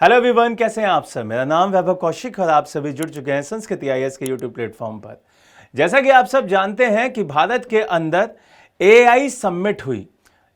Hello everyone, कैसे हैं आप सब। मेरा नाम वैभव कौशिक और आप सभी जुड़ चुके हैं संस्कृति आईएएस के यूट्यूब प्लेटफॉर्म पर। जैसा कि आप सब जानते हैं कि भारत के अंदर एआई समिट हुई।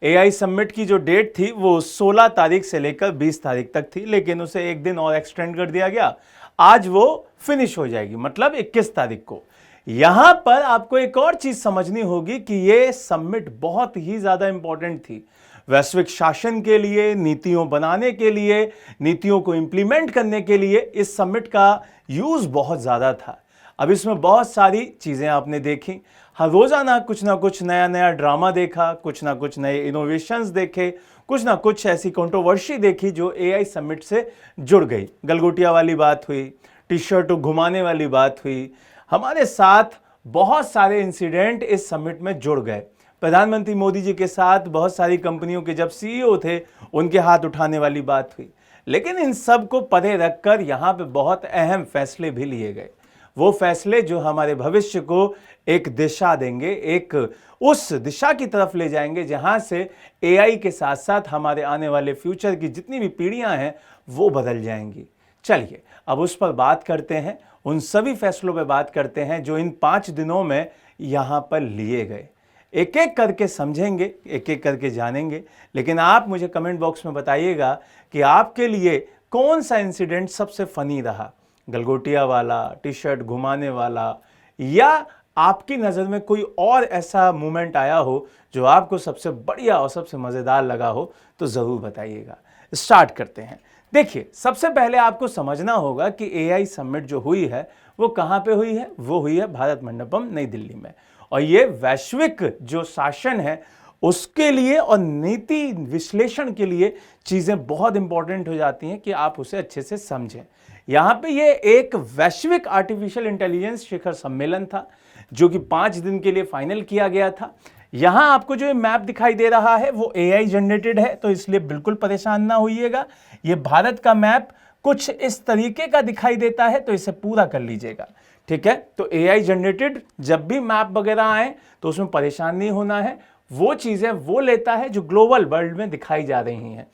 एआई समिट की जो डेट थी वो 16 तारीख से लेकर 20 तारीख तक थी, लेकिन उसे एक दिन और एक्सटेंड कर दिया गया। आज वो फिनिश हो जाएगी, मतलब 21 तारीख को। यहां पर आपको एक और चीज समझनी होगी कि ये समिट बहुत ही ज्यादा इंपॉर्टेंट थी वैश्विक शासन के लिए, नीतियों बनाने के लिए, नीतियों को इंप्लीमेंट करने के लिए। इस समिट का यूज बहुत ज्यादा था। अब इसमें बहुत सारी चीजें आपने देखी, हर रोजाना कुछ ना कुछ नया नया ड्रामा देखा, कुछ ना कुछ नए इनोवेशंस देखे, कुछ ना कुछ ऐसी कंट्रोवर्सी देखी जो एआई समिट से जुड़ गई। गलगोटिया वाली बात हुई, टी शर्ट घुमाने वाली बात हुई। हमारे साथ बहुत सारे इंसिडेंट इस समिट में जुड़ गए। प्रधानमंत्री मोदी जी के साथ बहुत सारी कंपनियों के जब सीईओ थे, उनके हाथ उठाने वाली बात हुई। लेकिन इन सब को परे रखकर यहाँ पे बहुत अहम फैसले भी लिए गए। वो फैसले जो हमारे भविष्य को एक दिशा देंगे, एक उस दिशा की तरफ ले जाएंगे जहां से एआई के साथ साथ हमारे आने वाले फ्यूचर की जितनी भी पीढ़ियां हैं वो बदल जाएंगी। चलिए अब उस पर बात करते हैं, उन सभी फैसलों पर बात करते हैं जो इन 5 दिनों में यहाँ पर लिए गए। एक एक करके समझेंगे, एक एक करके जानेंगे। लेकिन आप मुझे कमेंट बॉक्स में बताइएगा कि आपके लिए कौन सा इंसिडेंट सबसे फनी रहा, गलगोटिया वाला, टी शर्ट घुमाने वाला, या आपकी नज़र में कोई और ऐसा मोमेंट आया हो जो आपको सबसे बढ़िया और सबसे मज़ेदार लगा हो, तो ज़रूर बताइएगा। स्टार्ट करते हैं। देखिए, सबसे पहले आपको समझना होगा कि एआई समिट जो हुई है वो कहाँ पे हुई है। वो हुई है भारत मंडपम, नई दिल्ली में। और ये वैश्विक जो शासन है उसके लिए और नीति विश्लेषण के लिए चीजें बहुत इंपॉर्टेंट हो जाती हैं कि आप उसे अच्छे से समझें। यहां पे ये एक वैश्विक आर्टिफिशियल इंटेलिजेंस शिखर सम्मेलन था जो कि 5 दिन के लिए फाइनल किया गया था। यहां आपको जो मैप दिखाई दे रहा है वो एआई जनरेटेड है, तो इसलिए बिल्कुल परेशान ना होइएगा। ये भारत का मैप कुछ इस तरीके का दिखाई देता है, तो इसे पूरा कर लीजिएगा, ठीक है। तो एआई जनरेटेड जब भी मैप वगैरह आए तो उसमें परेशान नहीं होना है। वो चीजें वो लेता है जो ग्लोबल वर्ल्ड में दिखाई जा रही हैं।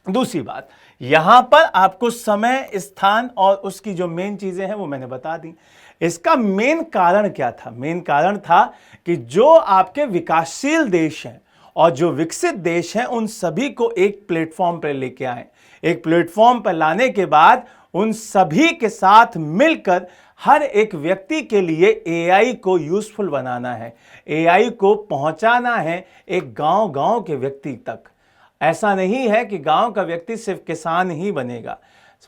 दूसरी बात, यहां पर आपको समय, स्थान और उसकी जो मेन चीजें हैं वो मैंने बता दी। इसका मेन कारण क्या था? मेन कारण था कि जो आपके विकासशील देश हैं और जो विकसित देश हैं उन सभी को एक प्लेटफॉर्म पर लेके आए। एक प्लेटफॉर्म पर लाने के बाद उन सभी के साथ मिलकर हर एक व्यक्ति के लिए एआई को यूजफुल बनाना है, एआई को पहुंचाना है एक गांव-गांव के व्यक्ति तक। ऐसा नहीं है कि गांव का व्यक्ति सिर्फ किसान ही बनेगा,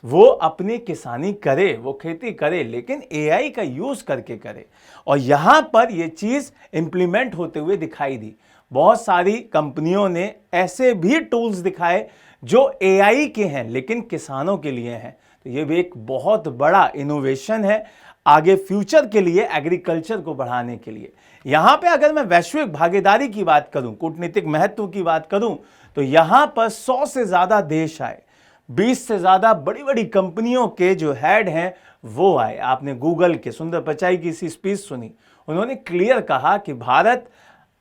वो अपनी किसानी करे, वो खेती करे, लेकिन एआई का यूज करके करे। और यहां पर यह चीज इंप्लीमेंट होते हुए दिखाई दी। बहुत सारी कंपनियों ने ऐसे भी टूल्स दिखाए जो एआई के हैं लेकिन किसानों के लिए हैं। तो ये भी एक बहुत बड़ा इनोवेशन है आगे फ्यूचर के लिए, एग्रीकल्चर को बढ़ाने के लिए। यहां पे अगर मैं वैश्विक भागीदारी की बात करूं, कूटनीतिक महत्व की बात करूं, तो यहां पर 100 से ज्यादा देश आए, 20 से ज्यादा बड़ी बड़ी कंपनियों के जो हेड हैं वो आए। आपने गूगल के सुंदर पिचाई की सी स्पीच सुनी, उन्होंने क्लियर कहा कि भारत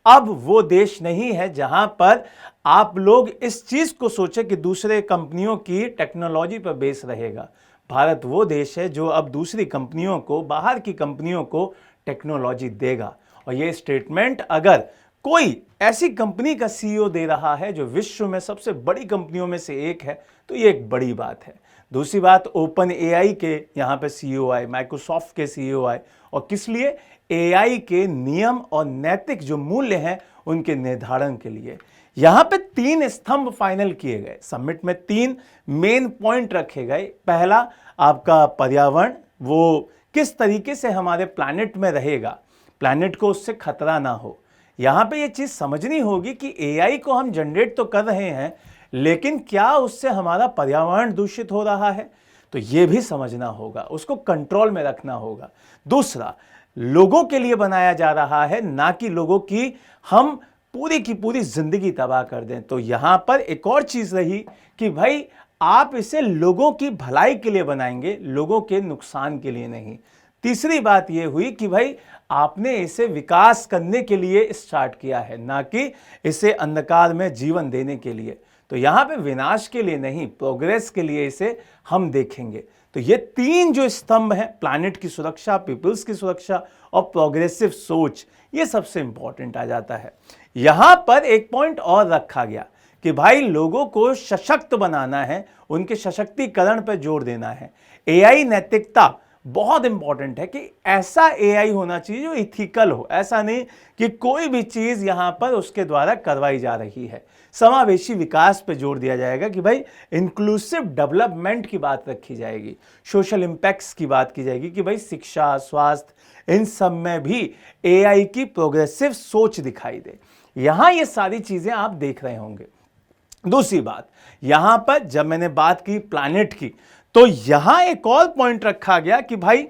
अब वो देश नहीं है जहां पर आप लोग इस चीज को सोचे कि दूसरे कंपनियों की टेक्नोलॉजी पर बेस रहेगा। भारत वो देश है जो अब दूसरी कंपनियों को, बाहर की कंपनियों को टेक्नोलॉजी देगा। और ये स्टेटमेंट अगर कोई ऐसी कंपनी का सीईओ दे रहा है जो विश्व में सबसे बड़ी कंपनियों में से एक है, तो ये एक बड़ी बात है। दूसरी बात, ओपन एआई के यहाँ पे सीईओ आए, माइक्रोसॉफ्ट के सीईओ आए, और किस लिए? एआई के नियम और नैतिक जो मूल्य हैं उनके निर्धारण के लिए। यहां पे 3 स्तंभ फाइनल किए गए। समिट में 3 मेन पॉइंट रखे गए। पहला, आपका पर्यावरण, वो किस तरीके से हमारे प्लैनेट में रहेगा, प्लैनेट को उससे खतरा ना हो। यहां पे ये चीज समझनी होगी कि एआई को हम जनरेट तो कर रहे हैं, लेकिन क्या उससे हमारा पर्यावरण दूषित हो रहा है? तो ये भी समझना होगा, उसको कंट्रोल में रखना होगा। दूसरा, लोगों के लिए बनाया जा रहा है, ना कि लोगों की हम पूरी की पूरी जिंदगी तबाह कर दें। तो यहां पर एक और चीज रही कि भाई आप इसे लोगों की भलाई के लिए बनाएंगे, लोगों के नुकसान के लिए नहीं। तीसरी बात यह हुई कि भाई आपने इसे विकास करने के लिए स्टार्ट किया है, ना कि इसे अंधकार में जीवन देने के लिए। तो यहां पे विनाश के लिए नहीं, प्रोग्रेस के लिए इसे हम देखेंगे। तो ये तीन जो स्तंभ हैं, प्लैनेट की सुरक्षा, पीपल्स की सुरक्षा और प्रोग्रेसिव सोच, ये सबसे इंपॉर्टेंट आ जाता है। यहां पर एक पॉइंट और रखा गया कि भाई लोगों को सशक्त बनाना है, उनके सशक्तिकरण पर जोर देना है। एआई नैतिकता बहुत इंपॉर्टेंट है कि ऐसा एआई होना चाहिए जो इथिकल हो, ऐसा नहीं कि कोई भी चीज यहां पर उसके द्वारा करवाई जा रही है। समावेशी विकास पे जोर दिया जाएगा कि भाई इंक्लूसिव डेवलपमेंट की बात रखी जाएगी, सोशल इंपैक्ट्स की बात की जाएगी कि भाई शिक्षा, स्वास्थ्य, इन सब में भी एआई की प्रोग्रेसिव सोच दिखाई दे। यहां ये सारी चीजें आप देख रहे होंगे। दूसरी बात, यहां पर जब मैंने बात की प्लैनेट की, तो यहां एक और पॉइंट रखा गया कि भाई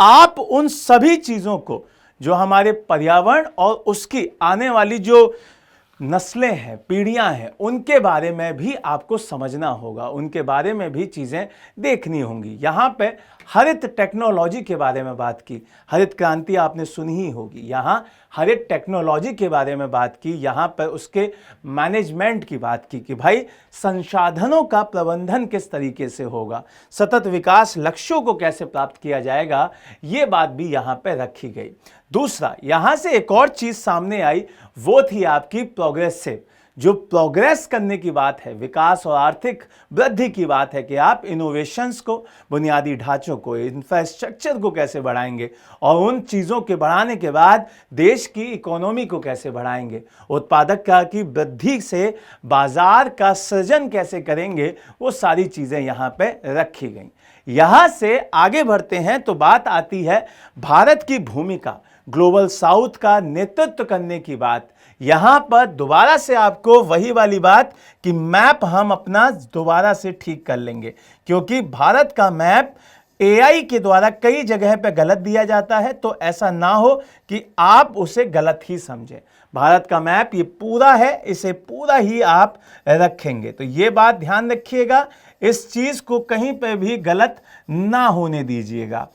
आप उन सभी चीजों को जो हमारे पर्यावरण और उसकी आने वाली जो नस्लें हैं, पीढ़ियां हैं, उनके बारे में भी आपको समझना होगा, उनके बारे में भी चीजें देखनी होंगी। यहां पे हरित टेक्नोलॉजी के बारे में बात की, हरित क्रांति आपने सुनी ही होगी, यहां हरित टेक्नोलॉजी के बारे में बात की, यहां पर उसके मैनेजमेंट की बात की कि भाई संसाधनों का प्रबंधन किस तरीके से होगा, सतत विकास लक्ष्यों को कैसे प्राप्त किया जाएगा, ये बात भी यहां पर रखी गई। दूसरा, यहां से एक और चीज सामने आई, वो थी आपकी प्रोग्रेसिव। जो प्रोग्रेस करने की बात है, विकास और आर्थिक वृद्धि की बात है कि आप इनोवेशंस को, बुनियादी ढांचों को, इंफ्रास्ट्रक्चर को कैसे बढ़ाएंगे और उन चीज़ों के बढ़ाने के बाद देश की इकोनॉमी को कैसे बढ़ाएंगे, उत्पादकता की वृद्धि से बाजार का सृजन कैसे करेंगे, वो सारी चीज़ें यहाँ पे रखी गई। यहाँ से आगे बढ़ते हैं तो बात आती है भारत की भूमिका, ग्लोबल साउथ का नेतृत्व करने की बात। यहां पर दोबारा से आपको वही वाली बात कि मैप हम अपना दोबारा से ठीक कर लेंगे, क्योंकि भारत का मैप एआई के द्वारा कई जगह पे गलत दिया जाता है, तो ऐसा ना हो कि आप उसे गलत ही समझें। भारत का मैप ये पूरा है, इसे पूरा ही आप रखेंगे, तो ये बात ध्यान रखिएगा, इस चीज को कहीं पे भी गलत ना होने दीजिएगा।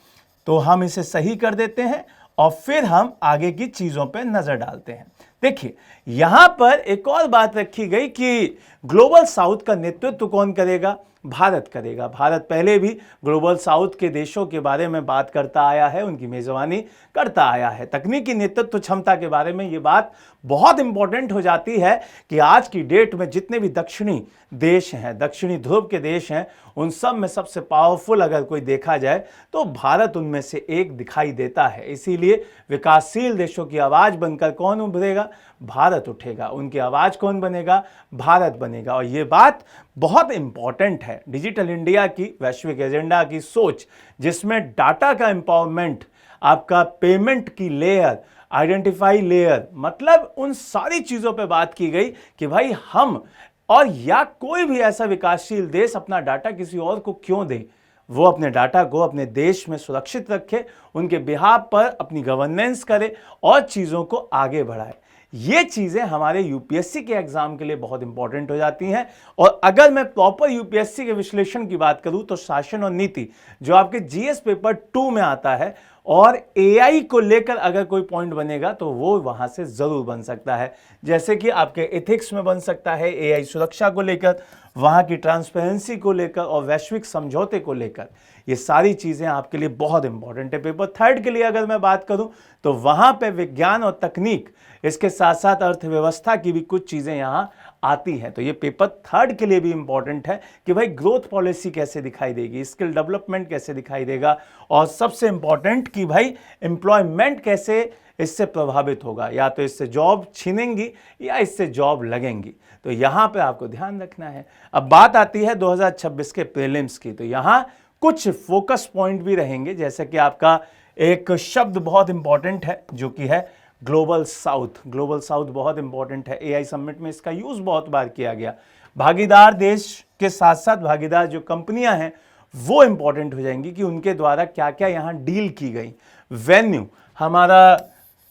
तो हम इसे सही कर देते हैं और फिर हम आगे की चीजों पे नजर डालते हैं। देखिए, यहां पर एक और बात रखी गई कि ग्लोबल साउथ का नेतृत्व कौन करेगा? भारत करेगा। भारत पहले भी ग्लोबल साउथ के देशों के बारे में बात करता आया है, उनकी मेजबानी करता आया है। तकनीकी नेतृत्व क्षमता के बारे में ये बात बहुत इंपॉर्टेंट हो जाती है कि आज की डेट में जितने भी दक्षिणी देश हैं, दक्षिणी ध्रुव के देश हैं, उन सब में सबसे पावरफुल अगर कोई देखा जाए तो भारत उनमें से एक दिखाई देता है। इसीलिए विकासशील देशों की आवाज बनकर कौन उभरेगा? भारत उठेगा। उनकी आवाज कौन बनेगा? भारत बनेगा। और ये बात बहुत इंपॉर्टेंट है डिजिटल इंडिया की वैश्विक एजेंडा की सोच, जिसमें डाटा का एम्पावरमेंट, आपका पेमेंट की लेयर, आइडेंटिफाई लेयर, मतलब उन सारी चीजों पे बात की गई कि भाई हम और या कोई भी ऐसा विकासशील देश अपना डाटा किसी और को क्यों दे, वो अपने डाटा को अपने देश में सुरक्षित रखे, उनके बिहाफ पर अपनी गवर्नेंस करे और चीजों को आगे बढ़ाए। ये चीजें हमारे यूपीएससी के एग्जाम के लिए बहुत इंपॉर्टेंट हो जाती हैं। और अगर मैं प्रॉपर यूपीएससी के विश्लेषण की बात करूं तो शासन और नीति जो आपके जीएस पेपर 2 में आता है, और एआई को लेकर अगर कोई पॉइंट बनेगा तो वो वहां से जरूर बन सकता है। जैसे कि आपके एथिक्स में बन सकता है, एआई सुरक्षा को लेकर, वहां की ट्रांसपेरेंसी को लेकर और वैश्विक समझौते को लेकर। ये सारी चीजें आपके लिए बहुत इंपॉर्टेंट है। पेपर 3 के लिए अगर मैं बात करूं तो वहां पे विज्ञान और तकनीक, इसके साथ साथ अर्थव्यवस्था की भी कुछ चीजें यहां आती हैं। तो ये पेपर 3 के लिए भी इंपॉर्टेंट है कि भाई ग्रोथ पॉलिसी कैसे दिखाई देगी, स्किल डेवलपमेंट कैसे दिखाई देगा, और सबसे इंपॉर्टेंट कि भाई एम्प्लॉयमेंट कैसे इससे प्रभावित होगा, या तो इससे जॉब छीनेंगी या इससे जॉब लगेंगी। तो यहां पे आपको ध्यान रखना है। अब बात आती है 2026 के प्रीलिम्स की, तो यहां कुछ फोकस पॉइंट भी रहेंगे, जैसे कि आपका एक शब्द बहुत इंपॉर्टेंट है जो कि है ग्लोबल साउथ। ग्लोबल साउथ बहुत इंपॉर्टेंट है, एआई समिट में इसका यूज बहुत बार किया गया। भागीदार देश के साथ साथ भागीदार जो कंपनियां हैं वो इंपॉर्टेंट हो जाएंगी कि उनके द्वारा क्या क्या यहां डील की गई। वेन्यू, हमारा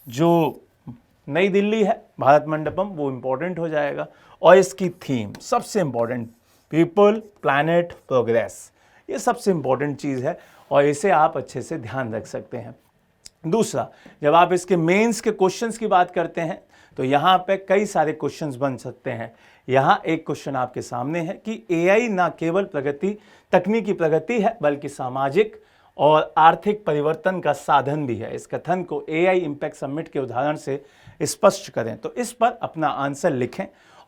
जो नई दिल्ली है भारत मंडपम, वो इंपॉर्टेंट हो जाएगा। और इसकी थीम सबसे इंपॉर्टेंट, पीपल, प्लैनेट, प्रोग्रेस, ये सबसे इंपॉर्टेंट चीज है और इसे आप अच्छे से ध्यान रख सकते हैं। दूसरा, जब आप इसके मेंस के क्वेश्चंस की बात करते हैं तो यहाँ पे कई सारे क्वेश्चंस बन सकते हैं। यहाँ एक क्वेश्चन आपके सामने है कि एआई ना केवल तकनीकी प्रगति है बल्कि सामाजिक और आर्थिक परिवर्तन का साधन भी है। इस कथन को एआई इम्पैक्ट समिट के उदाहरण से स्पष्ट करें। तो इस पर अपना आंसर लिखें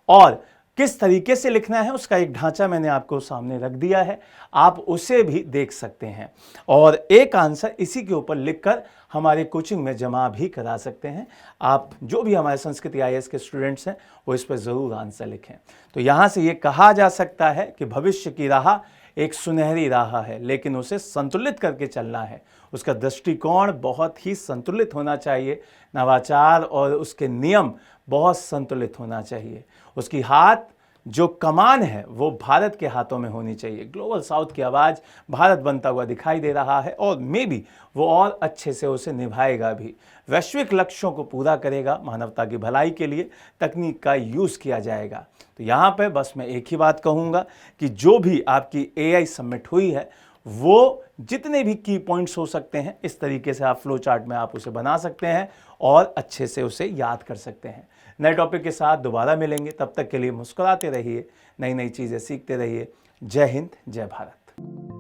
और किस तरीके से लिखना है उसका एक ढांचा मैंने आपको सामने रख दिया है, आप उसे भी देख सकते हैं और एक आंसर इसी के ऊपर लिखकर हमारे कोचिंग में जमा भी करा सकते हैं। आप जो भी हमारे संस्कृत आईएएस के स्टूडेंट्स हैं वो इस पर ज़रूर आंसर लिखें। तो यहाँ से ये कहा जा सकता है कि भविष्य की राह एक सुनहरी राह है, लेकिन उसे संतुलित करके चलना है। उसका दृष्टिकोण बहुत ही संतुलित होना चाहिए, नवाचार और उसके नियम बहुत संतुलित होना चाहिए। उसकी हाथ जो कमान है वो भारत के हाथों में होनी चाहिए। ग्लोबल साउथ की आवाज़ भारत बनता हुआ दिखाई दे रहा है और मे बी वो और अच्छे से उसे निभाएगा भी। वैश्विक लक्ष्यों को पूरा करेगा, मानवता की भलाई के लिए तकनीक का यूज़ किया जाएगा। तो यहाँ पे बस मैं एक ही बात कहूँगा कि जो भी आपकी एआई समिट हुई है वो जितने भी की पॉइंट्स हो सकते हैं इस तरीके से आप फ्लो चार्ट में आप उसे बना सकते हैं और अच्छे से उसे याद कर सकते हैं। नए टॉपिक के साथ दोबारा मिलेंगे, तब तक के लिए मुस्कुराते रहिए, नई नई चीज़ें सीखते रहिए। जय हिंद, जय भारत।